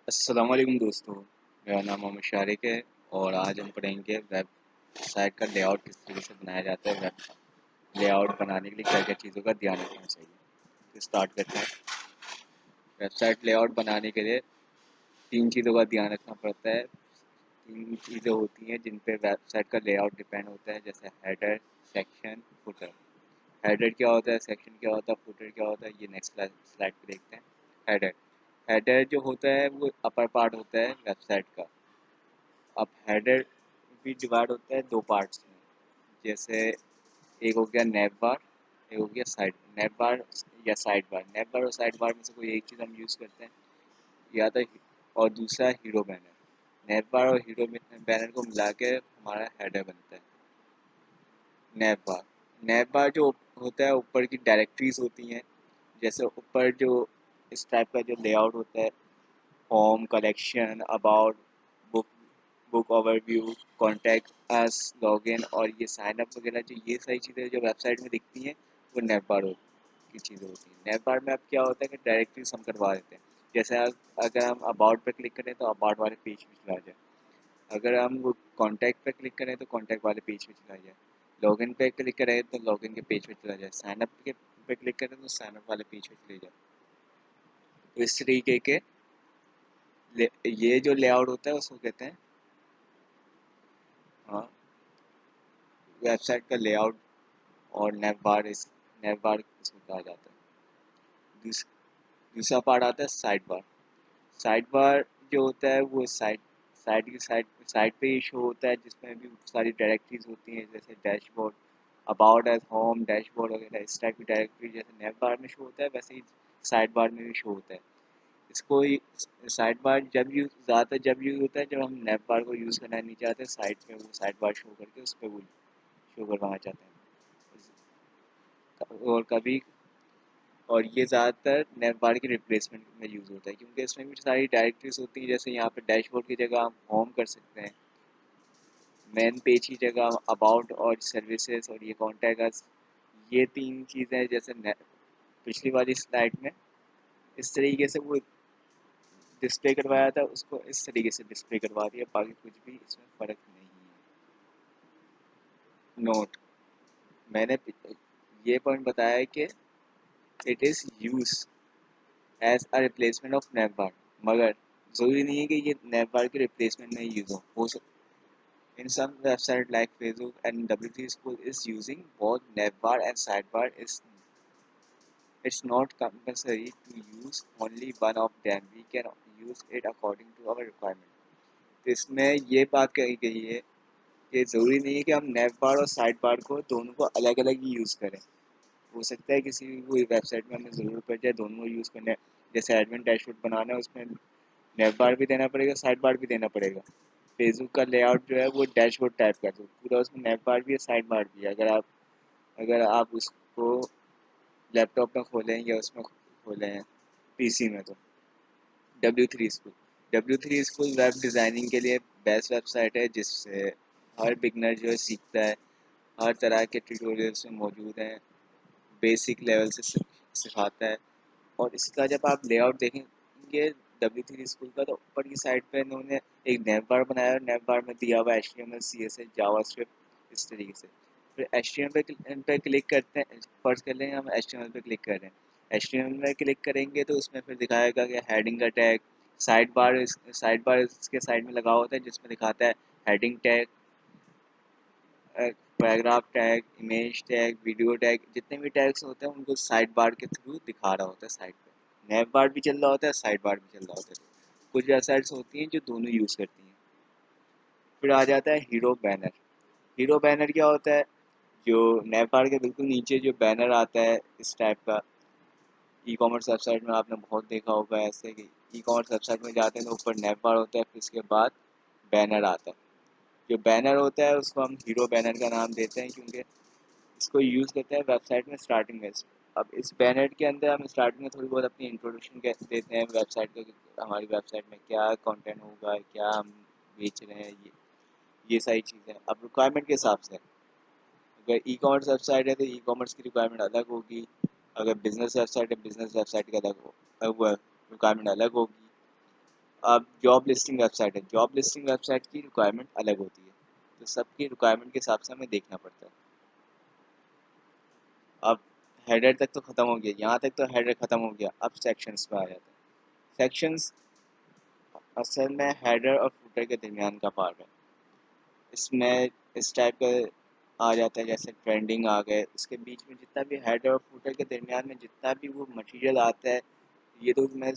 अस्सलामुअलैकुम दोस्तों। मेरा नाम मोहम्मद शारिक है और आज हम पढ़ेंगे वेबसाइट का लेआउट किस तरीके से बनाया जाता है। वेब लेआउट बनाने के लिए क्या क्या चीज़ों का ध्यान रखना चाहिए। तो स्टार्ट करते हैं। वेबसाइट लेआउट बनाने के लिए तीन चीज़ों का ध्यान रखना पड़ता है। तीन चीज़ें होती हैं जिन पे वेबसाइट का लेआउट डिपेंड होता है, जैसे हेडर, सेक्शन, फुटर। हेडर क्या होता है, सेक्शन क्या होता है, फुटर क्या होता है, ये नेक्स्ट स्लाइड पे देखते हैं। हेडर हेडर जो होता है वो अपर पार्ट होता है वेबसाइट का। अब हेडर भी डिवाइड होता है दो पार्ट्स में, जैसे एक हो गया नेव बार, एक हो गया साइड नेव बार या साइड बार। नेव बार और साइड बार में से कोई एक चीज़ हम यूज़ करते हैं, या तो और दूसरा हीरो बैनर। नेव बार और हीरो बैनर को मिला के हमारा हेडर बनता है। नेव बार जो होता है, ऊपर की डायरेक्टरीज होती हैं। जैसे ऊपर जो इस टाइप का जो लेआउट होता है, home, collection, about, book book overview, contact us, login और ये साइन अप वगैरह, जो ये सारी चीज़ें जो वेबसाइट में दिखती हैं वो नेव बार की चीज़ें होती हैं। नेव बार में अब क्या होता है कि डायरेक्टरी हम करवा देते हैं। जैसे अगर हम अबाउट पर क्लिक करें तो अबाउट वाले पेज में चला जाए। अगर हम वो कॉन्टैक्ट पर क्लिक करें तो कॉन्टैक्ट वाले पेज में चला जाए। लॉगिन पे क्लिक करें तो लॉगिन के पेज पे चला जाए। साइन अप के पे क्लिक करें तो साइन अप वाले पेज पे चले जाए। तो इस तरीके के ये जो लेआउट होता है उसको कहते हैं, हाँ, वेबसाइट का लेआउट। और नेव बार इसको कहा जाता है। दूस, दूसरा पार्ट आता है साइड बार। साइड बार जो होता है वो साइड पे ही शो होता है, जिसमें भी सारी डायरेक्टरीज होती हैं, जैसे dashboard, about at home, dashboard वगैरह। इस टाइप की डायरेक्टरी जैसे नेव बार में शो होता है, वैसे ही साइड बार में भी शो होता है। इसको साइड बार ज़्यादातर जब यूज़ होता है जब हम नेव बार को यूज़ करना नहीं चाहते, साइड में वो साइड बार शो करके उस पर वो शो करवाना चाहते हैं। और कभी और ये ज़्यादातर नेव बार के रिप्लेसमेंट में यूज़ होता है, क्योंकि इसमें भी सारी डायरेक्टरीज होती हैं। जैसे यहाँ पे डैशबोर्ड की जगह हम होम कर सकते हैं, मेन पेज की जगह अबाउट और सर्विसेज और ये कॉन्टैक्ट अस। ये तीन चीज़ें जैसे पिछली वाली स्लाइड में इस तरीके से वो डिस्प्ले करवाया था, उसको इस तरीके से डिस्प्ले करवा दिया, बाकी कुछ भी इसमें फ़र्क नहीं है। नोट, मैंने ये पॉइंट बताया है कि it is use as a replacement of nav bar, मगर ज़रूरी नहीं है कि ये नेव बार के रिप्लेसमेंट में ही यूज़ हो सकता। In some website like Facebook and W3 School is using both navbar and sidebar. It's not compulsory to use only one of them. We can use it according to our requirement. तो इसमें ये बात कही गई है कि ज़रूरी नहीं है कि हम नेव बार और साइड बार को दोनों को अलग अलग ही यूज़ करें। हो सकता है किसी भी कोई वेबसाइट में हमें ज़रूरत पड़ जाए दोनों यूज़ करने। जैसे एडमिन डैशबोर्ड बनाना है, उसमें नेव बार भी देना पड़ेगा, साइड बार भी देना पड़ेगा। फेसबुक का लेआउट जो है वो डैशबोर्ड टाइप का, तो पूरा उसमें नेव बार भी है, साइड बार भी है। अगर आप उसको लैपटॉप में खोलें या उसमें खोलें पीसी में, तो W3 स्कूल वेब डिज़ाइनिंग के लिए बेस्ट वेबसाइट है, जिससे हर बिगनर जो है सीखता है। हर तरह के ट्यूटोरियल्स में मौजूद हैं, बेसिक लेवल से सिखाता है। और इसका जब आप लेआउट देखेंगे W3 स्कूल का, तो ऊपर की साइड पे इन्होंने एक नेव बार बनाया है। नेव बार में दिया हुआ HTML, CSS, जावास्क्रिप्ट, इस तरीके से। फिर HTML पे क्लिक करते हैं। फर्ज कर लें हम HTML पे क्लिक कर रहे हैं। HTML में क्लिक करेंगे तो उसमें फिर दिखाएगा कि हेडिंग का टैग, साइड बार इसके साइड में लगा होता है, जिसमें दिखाता है heading tag, paragraph tag, image tag, video tag. जितने भी टैग्स होते हैं उनको साइड बार के थ्रू दिखा रहा होता है साइड पे। नेव बार भी चल रहा होता है, साइड बार भी चल रहा होता है। कुछ वेबसाइट्स होती हैं जो दोनों यूज़ करती हैं। फिर आ जाता है हीरो बैनर। हीरो बैनर क्या होता है? जो नेव बार के बिल्कुल नीचे जो बैनर आता है इस टाइप का, ई कॉमर्स वेबसाइट में आपने बहुत देखा होगा ऐसे कि ई कॉमर्स वेबसाइट में जाते हैं तो ऊपर नेव बार होता है, फिर उसके बाद बैनर आता है। जो बैनर होता है उसको हम हीरो बैनर का नाम देते हैं, क्योंकि इसको यूज़ करते हैं वेबसाइट में स्टार्टिंग में। अब इस बैनर के अंदर हम स्टार्टिंग में थोड़ी बहुत अपनी इंट्रोडक्शन कैसे देते हैं वेबसाइट का, कि हमारी वेबसाइट में क्या कंटेंट होगा, क्या हम बेच रहे हैं, ये सारी चीज़ें अब रिक्वायरमेंट के हिसाब से। अगर ई कॉमर्स वेबसाइट है तो ई कॉमर्स की रिक्वायरमेंट अलग होगी। अगर बिजनेस वेबसाइट है, बिजनेस वेबसाइट की अलग वो रिक्वायरमेंट अलग होगी। अब जॉब लिस्टिंग वेबसाइट है, जॉब लिस्टिंग वेबसाइट की रिक्वायरमेंट अलग होती है, तो सबकी रिक्वायरमेंट के हिसाब से हमें देखना पड़ता है। अब हेडर तक तो ख़त्म हो गया, यहाँ तक तो हेडर ख़त्म हो गया, अब सेक्शंस पे आ जाता है। सेक्शंस असल में हेडर और फुटर के दरमियान का पार्ट है। इसमें इस टाइप का आ जाता है जैसे ट्रेंडिंग आ गए, उसके बीच में जितना भी हेडर और फुटर के दरमियान में जितना भी वो मटेरियल आता है, ये तो मैं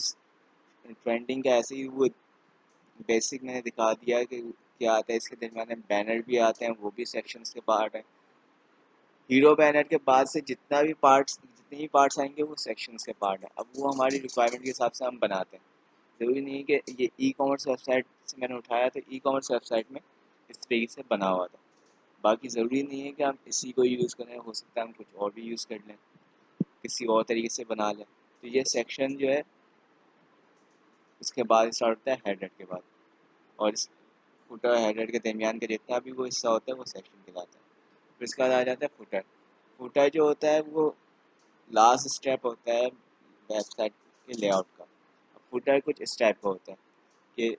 ट्रेंडिंग का ऐसे ही वो बेसिक मैंने दिखा दिया कि क्या आता है। इसके दरमियान में बैनर भी आते हैं, वो भी सेक्शंस के पार्ट है। हीरो बैनर के बाद से जितना भी पार्ट्स जितने भी पार्ट्स आएंगे वो सेक्शंस के पार्ट है। अब वो हमारी रिक्वायरमेंट के हिसाब से हम बनाते हैं। ज़रूरी नहीं है कि ये ई कॉमर्स वेबसाइट से मैंने उठाया तो ई कॉमर्स वेबसाइट में इस तरीके से बना हुआ था। बाकी ज़रूरी नहीं है कि हम इसी को यूज़ करें, हो सकता है हम कुछ और भी यूज़ कर लें, किसी और तरीके से बना लें। तो ये सेक्शन जो है उसके बाद स्टार्ट होता है हेडर के बाद, और इस फुटर हेडर के दरमियान का जितना भी वो हिस्सा होता है वो सेक्शन कहलाता है। फिर इसके बाद आ जाता है फुटर। फुटर जो होता है वो लास्ट स्टेप होता है वेबसाइट के लेआउट का। फुटर कुछ इस टाइप का होता है कि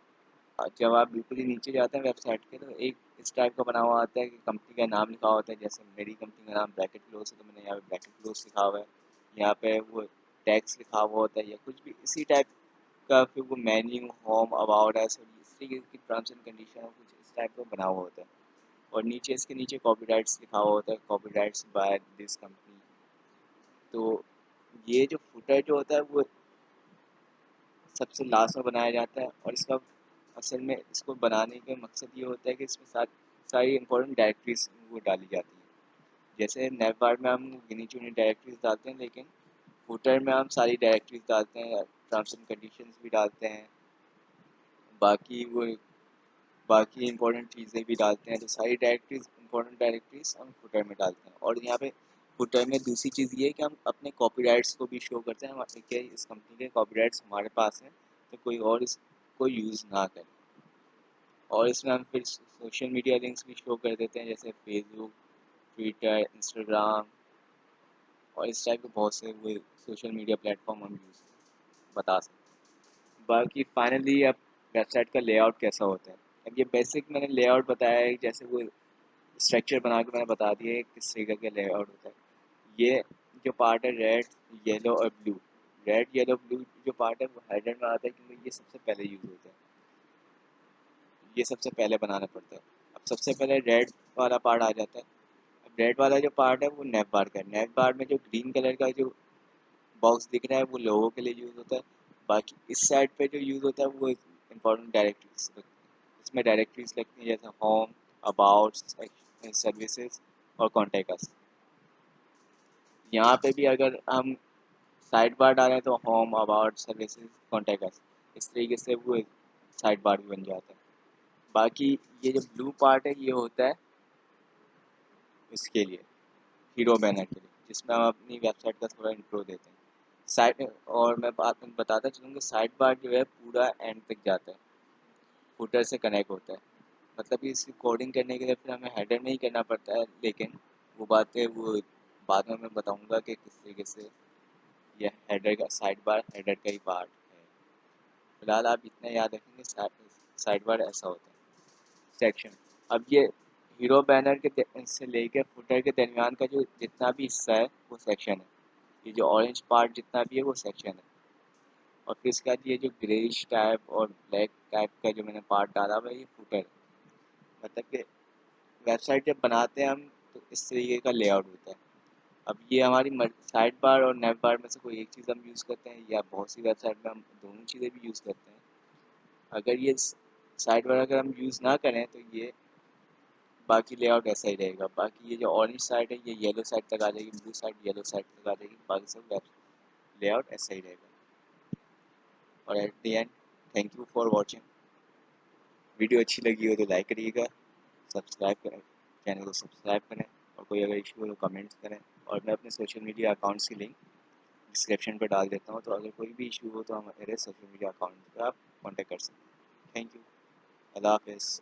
जब आप बिल्कुल ही नीचे जाते हैं वेबसाइट के, तो एक इस टाइप का बना हुआ आता है कि कंपनी का नाम लिखा होता है। जैसे मेरी कंपनी का नाम ब्रैकेट क्लोज है, तो मैंने यहाँ पे ब्रैकेट क्लोज लिखा हुआ है। यहाँ पे वो टैक्स लिखा हुआ होता है या कुछ भी इसी टाइप का। फिर वो मेन्यू, होम, अबाउट, ऐसे इस तरीके की टर्म्स एंड कंडीशन कुछ इस टाइप का बना हुआ होता है। और नीचे इसके नीचे कॉपीराइट्स लिखा हुआ होता है, कॉपीराइट्स बाय दिस कंपनी। तो ये जो फुटर जो होता है वो सबसे लास्ट में बनाया जाता है, और इसका असल में इसको बनाने का मकसद ये होता है कि इसमें सारी इंपॉर्टेंट डायरेक्टरीज वो डाली जाती है। जैसे नेटवर्क में हम गिनी चुनी डायरेक्टरीज डालते हैं, लेकिन फुटर में हम सारी डायरेक्टरीज डालते हैं, टर्म्स एंड कंडीशंस भी डालते हैं, बाकी वो बाकी इंपॉर्टेंट चीज़ें भी डालते हैं। तो सारी डायरेक्टरीज इंपॉर्टेंट डायरेक्टरीज हम फुटर में डालते हैं। और यहाँ पे फुटर में दूसरी चीज़ ये है कि हम अपने कॉपीराइट्स को भी शो करते हैं, हमारे क्या इस कंपनी के कॉपीराइट्स हमारे पास हैं, तो कोई और इसको यूज़ ना करे। और इसमें हम फिर सोशल मीडिया लिंक्स भी शो कर देते हैं, जैसे फेसबुक, ट्विटर, इंस्टाग्राम, और इस टाइप के बहुत से वो सोशल मीडिया प्लेटफॉर्म हम यूज़ बता सकते हैं। बाकी फाइनली अब वेबसाइट का लेआउट कैसा होता है। अब ये बेसिक मैंने लेआउट बताया है, जैसे वो स्ट्रक्चर बना के मैंने बता दिया है किस तरीके का लेआउट होता है। ये जो पार्ट है रेड, येलो और ब्लू, रेड येलो ब्लू जो पार्ट है वो हेडर में आता है, क्योंकि ये सबसे पहले यूज़ होता है, ये सबसे पहले बनाना पड़ता है। अब सबसे पहले रेड वाला पार्ट आ जाता है। अब रेड वाला जो पार्ट है वो नेव बार का है। नेव बार में जो ग्रीन कलर का जो बॉक्स दिख रहा है वो लोगों के लिए यूज़ होता है। बाकी इस साइड पे जो यूज़ होता है वो इंपॉर्टेंट डायरेक्टरीज, इसमें डायरेक्टरीज लगती हैं जैसे होम, अबाउट, सर्विसेज और कॉन्टेक्ट अस। यहाँ पे भी अगर हम साइड बार डालें तो home, about, services, contact us, इस तरीके से वो साइड बार भी बन जाता है। बाकी ये जो ब्लू पार्ट है ये होता है इसके लिए, हीरो बैनर के लिए, जिसमें हम अपनी वेबसाइट का थोड़ा इंट्रो देते हैं। साइड और मैं बात बताता चलूँ कि साइड बार जो है पूरा एंड तक जाता है, फुटर से कनेक्ट होता है। मतलब कि इसकी कोडिंग करने के लिए फिर हमें हेडर नहीं करना पड़ता है, लेकिन वो बातें वो बाद में मैं बताऊंगा कि किस तरीके से यह हेडर का साइड बार हेडर का ही पार्ट है। फिलहाल आप इतना याद रखेंगे, साइड बार ऐसा होता है। सेक्शन, अब ये हीरो बैनर के से लेकर फुटर के दरमियान का जो जितना भी हिस्सा है वो सेक्शन है। ये जो ऑरेंज पार्ट जितना भी है वो सेक्शन है। और फिर इसके बाद ये जो ग्रेइश टाइप और ब्लैक टाइप का जो मैंने पार्ट डाला हुआ है ये फुटर है। मतलब कि वेबसाइट जब बनाते हैं हम तो इस तरीके का लेआउट होता है। अब ये हमारी साइड बार और नेव बार में से कोई एक चीज़ हम यूज़ करते हैं, या बहुत सी वेबसाइट में हम दोनों चीज़ें भी यूज़ करते हैं। अगर ये साइड बार अगर हम यूज़ ना करें तो ये बाकी लेआउट ऐसा ही रहेगा। बाकी ये जो ऑरेंज साइड है ये येलो साइड तक आ जाएगी, ब्लू साइड येलो साइड तक आ जाएगी, बाकी सब लेआउट ऐसा ही रहेगा। और at the end, thank you for watching. Video अच्छी लगी हो तो लाइक करिएगा, सब्सक्राइब करें, चैनल को सब्सक्राइब करें, और कोई अगर इशू हो तो कमेंट्स करें। और मैं अपने सोशल मीडिया अकाउंट्स की लिंक डिस्क्रिप्शन पर डाल देता हूँ, तो अगर कोई भी इशू हो तो हमारे सोशल मीडिया अकाउंट पर आप कॉन्टेक्ट कर सकते हैं। थैंक यू, अल्लाह हाफिज़।